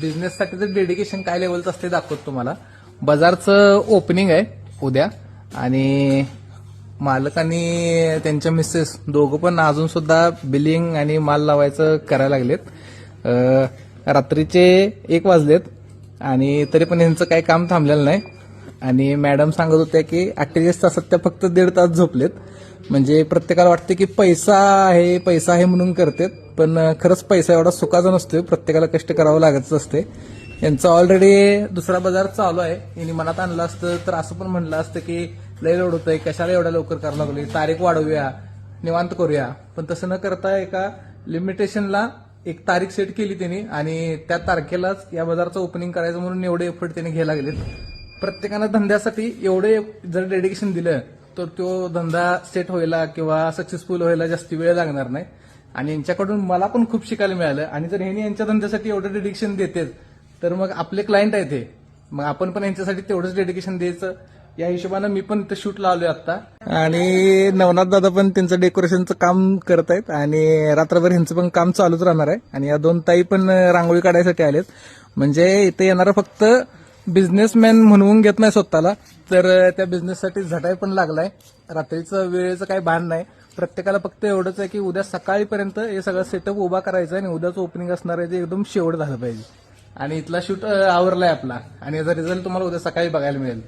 बिझनेससाठीचं dedication काय लेवलचं असते दाखवतो तुम्हाला. बाजारचं ओपनिंग आहे उद्या आणि मालक आणि त्यांच्या मिसेस दोघं पण अजून सुद्धा बिलिंग आणि माल लावायचं करायला लागलेत. रात्रीचे 1 वाजलेत आणि तरी पण यांचं काही काम थांबलेलं नाही. आणि मॅडम सांगत होत्या की 48 तासात त्या फक्त 1.5 तास झोपलेत. म्हणजे प्रत्येकाला वाटते की पैसा आहे म्हणून करतात, पण खरंच पैसा एवढा सुखाचा नसतो. प्रत्येकाला कष्ट करावं लागतच असते. यांचा ऑलरेडी दुसरा बाजार चालू आहे. यांनी मनात आणलं असतं तर असं पण म्हणलं असतं की लय लोड होतंय, कशाला एवढ्या लवकर करायला लागलोय, तारीख वाढवूया, निवांत करूया. पण तसं न करता एका लिमिटेशनला एक तारीख सेट केली त्यांनी आणि त्या तारखेलाच या बाजारचं ओपनिंग करायचं म्हणून एवढे एफर्ट त्यांनी घ्यायला लागलेत. प्रत्येकानं धंद्यासाठी एवढे जर डेडिकेशन दिलं तर तो धंदा सेट व्हायला किंवा सक्सेसफुल व्हायला जास्त वेळ लागणार नाही. आणि यांच्याकडून मला पण खूप शिकायला मिळालं. आणि जर ह्यांनी यांच्या धंद्यासाठी एवढं डेडिकेशन देतात तर मग आपले क्लायंट आहेत हे, मग आपण पण यांच्यासाठी तेवढंच डेडिकेशन द्यायचं. या हिशोबानं मी पण इथं शूट लावलोय आता. आणि नवनाथ दादा पण त्यांचं डेकोरेशनचं काम करत आहेत आणि रात्रभर ह्यांचं पण काम चालूच राहणार आहे. आणि या 2 ताई पण रांगोळी काढायसाठी आलेत. म्हणजे इथे येणारा फक्त बिझनेसमॅन म्हणून घेत नाही स्वतःला, तर त्या बिझनेससाठी झटाय पण लागलाय. रात्रीचं वेळेचं काही भान नाही. प्रत्येकाला फक्त एवढंच आहे की उद्या सकाळीपर्यंत हे सगळं सेटअप उभा करायचं आणि उद्याचं ओपनिंग असणार आहे ते एकदम शेवट झालं पाहिजे. आणि इथला शूट आवरलाय आपला आणि याचा रिझल्ट तुम्हाला उद्या सकाळी बघायला मिळेल.